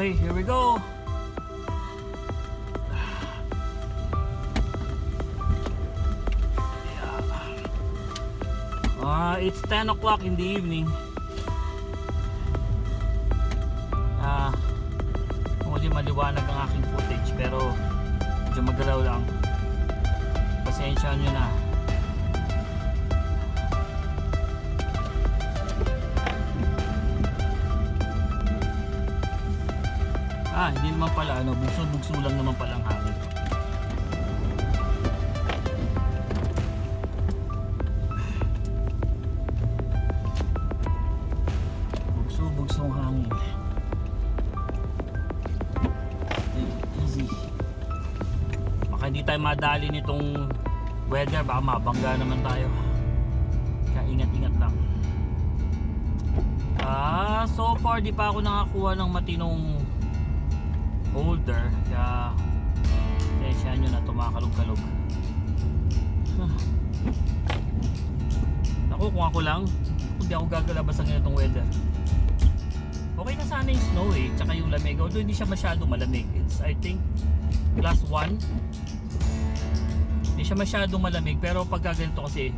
Okay, here we go. It's 10 o'clock in the evening. Medyo maliwanag ang aking footage pero medyo magalaw lang. Pasensya nyo na. Hindi naman pala bugso lang naman pala ang hangin. Bugsong hangin. Easy. Baka hindi tayo madali nitong weather, baka mabangga naman tayo. Kaya ingat-ingat lang. So far di pa ako nakakuha ng matinong holder, kaya kaya nyo na tumakalog-kalog. Naku, kung ako lang, hindi ako gagalabas ang ganitong weather. Okay na sana yung snow tsaka yung lamig, although hindi siya masyado malamig. It's I think +1. Hindi siya masyado malamig, pero pagka ganito kasi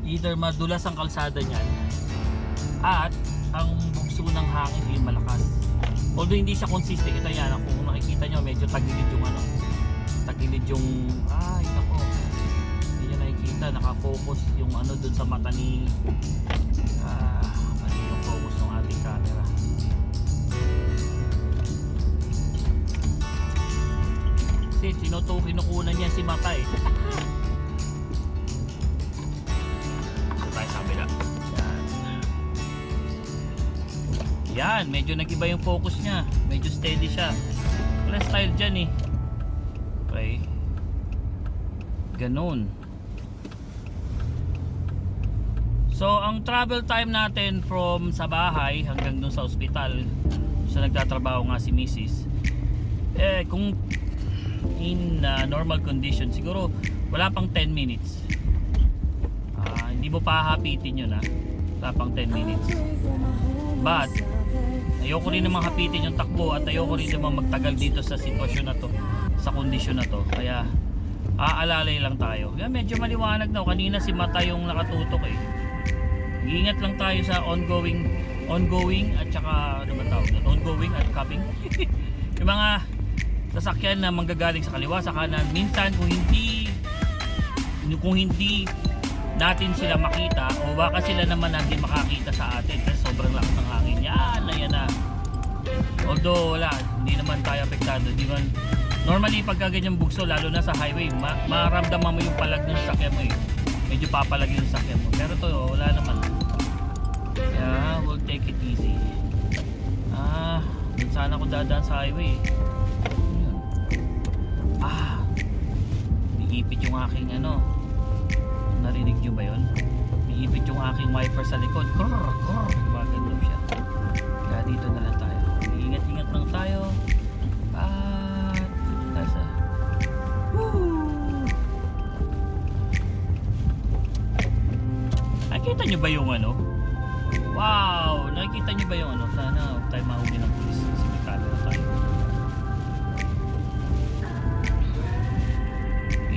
either madulas ang kalsada niyan at ang bugso ng hangin ay malakas. Although hindi siya consistent, ito yan, kung nakikita nyo medyo tagilid yung tagilid yung, nako, hindi nyo nakikita, nakafocus yung dun sa mata ni mali yung focus ng ating camera. Kasi kinukunan niya si mata So tayo sa kabila. Yan, medyo nag-iba yung focus niya. Medyo steady siya. Wala style dyan Okay. Ganun. So, ang travel time natin from sa bahay hanggang dun sa ospital, sa nagtatrabaho nga si Mrs. Kung in normal condition, siguro wala pang 10 minutes. Hindi mo pa hapitin yun wala pang 10 minutes. But ayoko rin namang hapitin yung takbo at ayoko rin namang magtagal dito sa sitwasyon na to, sa kondisyon na to. Kaya aalalay lang tayo. Kaya medyo maliwanag na. Kanina si mata yung nakatutok Iingat lang tayo sa ongoing at saka ongoing at coming. Yung mga sasakyan na manggagaling sa kaliwa, sa kanan, minsan kung hindi natin sila makita o baka sila naman natin makakita sa atin kasi sobrang lakas ng hangin. Yan na. Although wala, hindi naman tayo apektado. Normally pagka ganyang bugso, lalo na sa highway, maramdaman mo yung palag ng sakyan mo Medyo papalag yung sakyan mo. Pero to, wala naman. Kaya we'll take it easy. Dun sana ako dadaan sa highway Yun. Iipit yung aking narinig nyo ba yun? Iipit yung aking wiper sa likod. Bagal daw siya. Kaya dito na lang tayo. Ingat-ingat lang tayo. Dito tayo sa nakikita nyo ba yung wow! Nakikita nyo ba yung sana huwag tayo mahuli ng pulis kasi may camera tayo.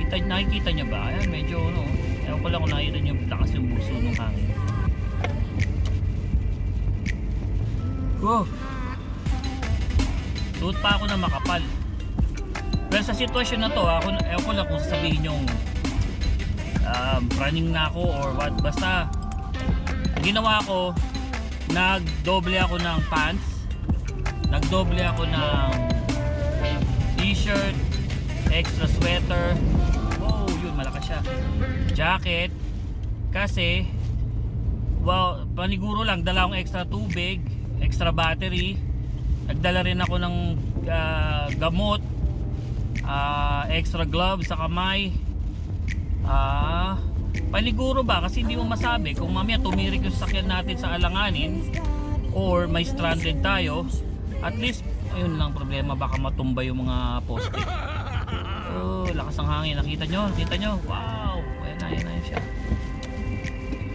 Nakikita nyo ba? Ayan, medyo ewan ko lang kung nakita nyo lakas yung buso ng hangin. Suot pa ako na makapal. Pero sa sitwasyon na to, ewan ko lang kung sasabihin yung running na ako or what. Basta ginawa ko, nagdoble ako ng pants, nagdoble ako ng t-shirt, extra sweater, malakas siya, jacket, kasi paniguro lang, dala akong extra tubig, extra battery, nagdala rin ako ng gamot, extra gloves sa kamay. Paniguro ba, kasi hindi mo masabi kung mamaya tumirik yung sakyan natin sa alanganin or may stranded tayo. At least ayun lang problema, baka matumba yung mga poste. Lakas ng hangin, nakita nyo? Wow, ayan na siya.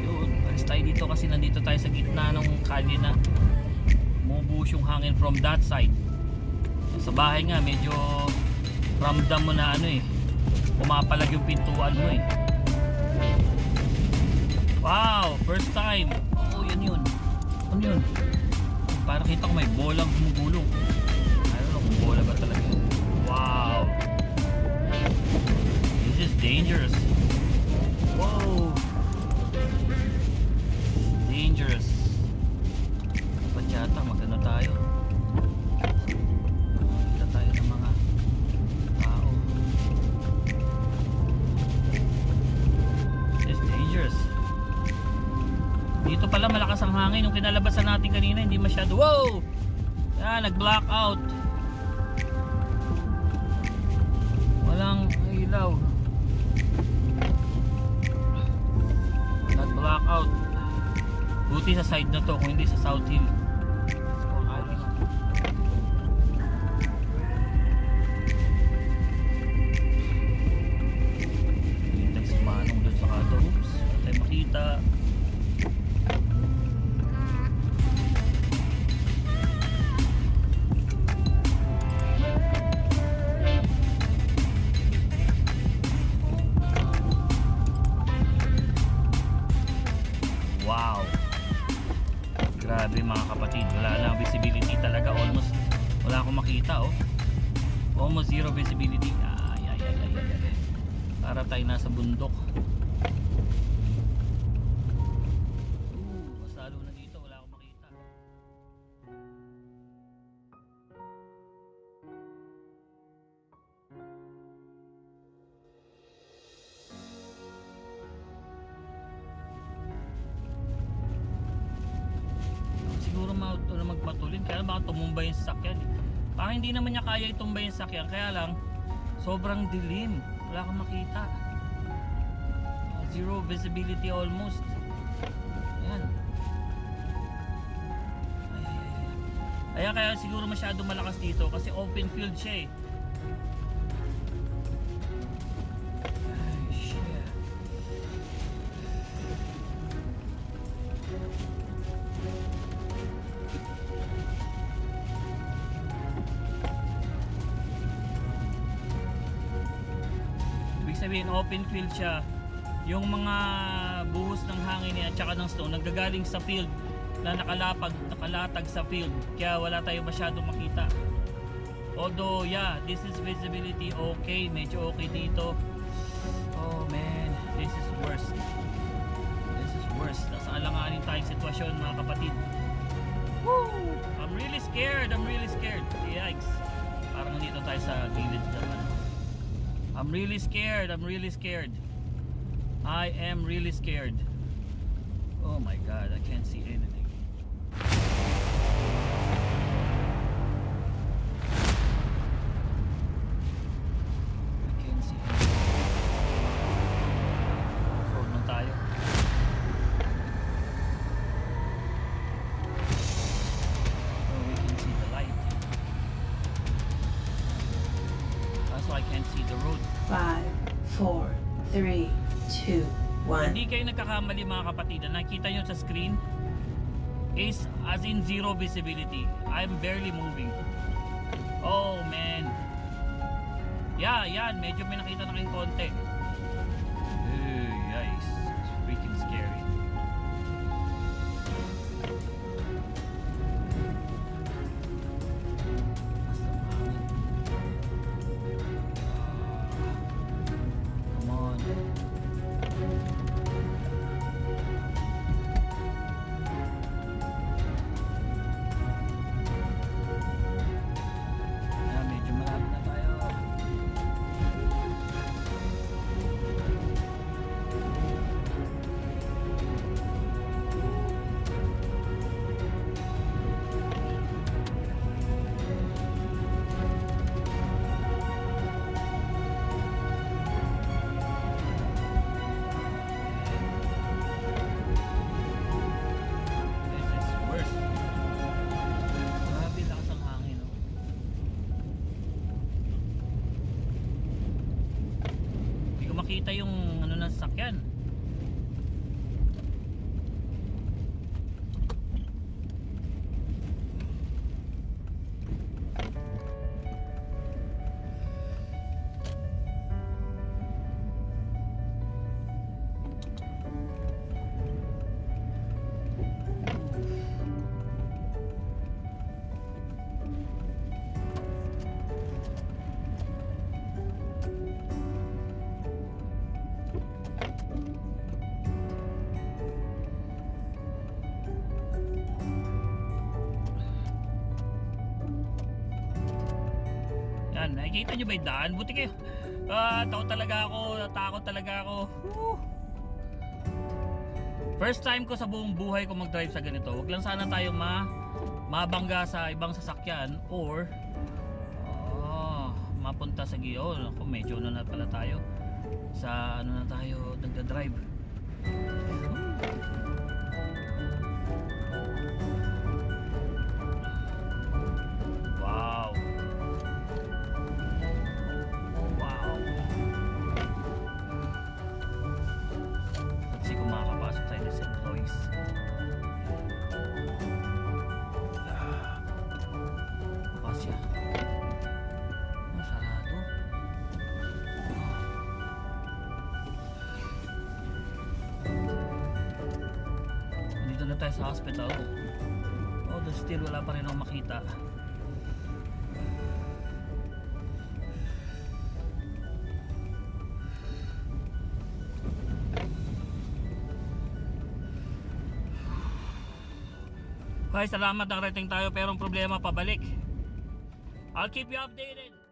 Yun, alis tayo dito kasi nandito tayo sa gitna ng kalye na bumubuhos yung hangin from that side. Sa bahay nga medyo ramdam mo na ano eh, pumapalag yung pintuan mo eh. Wow, first time. Oh, yun. Ano yun? Parang kita ko may bolang gumugulong. I don't know kung bola ba talaga. Wow, this is dangerous. Wow, dangerous. Dapat yata magano tayo. Kita tayo ng mga tao. This is dangerous. Dito pala malakas ang hangin. Nung kinalabasan natin kanina hindi masyado. Wow! Yan, nag-black out. Walang ilaw. Nag-black out. Buti sa side na to, kung hindi sa South Hill. Let's go, Ali. Hintay si Manong doon sa kato. Oops, hindi tayo makita. Wow, grabe mga kapatid, wala na visibility talaga, almost wala akong makita. Almost zero visibility. Ay. Para tayo nasa bundok. Mas lalo na dito, wala akong makita. Siguro magpatulin, kaya baka tumumba yung sasakyan eh. Parang hindi naman niya kaya itumba yung sasakyan, kaya lang sobrang dilim, wala kang makita. Zero visibility almost. Ayan. Kaya siguro masyado malakas dito kasi open field siya eh. Sabihin open field siya, yung mga buhos ng hangin niya at saka ng snow nanggagaling sa field na nakalatag sa field, kaya wala tayo masyadong makita. Although yeah, this is visibility okay, medyo okay dito. Oh man, this is worst. Nasa alanganin tayong sitwasyon mga kapatid. Woo! I'm really scared. Yikes, parang dito tayo sa gilid naman. I'm really scared. I am really scared. Oh my God, I can't see anything. Forward na tayo. Oh, we can see the light. So I can't see the road. 5, 4, 3, 2, 1. Hindi kayo nagkakamali mga kapatid. Nakita nyo sa screen is as in zero visibility. I'm barely moving. Oh man. Yeah, yan. Medyo may nakita na kayong konti. Yikes. It's freaking scary. Makita yung ano ng sasakyan. Nakikita nyo ba yung daan? Buti kayo. Takot talaga ako. Woo! First time ko sa buong buhay ko mag-drive sa ganito. Huwag lang sana tayo mabangga sa ibang sasakyan or mapunta sa giyo. Ako, medyo na pala tayo sa ano na tayo nagda-drive. Wow. Let's see kung makakapasok tayo sa St. Louis. Bukas siya. Sarado. Dito na tayo sa hospital. Still wala pa rin akong makita. Hi, salamat, nakarating tayo pero ang problema pabalik. I'll keep you updated.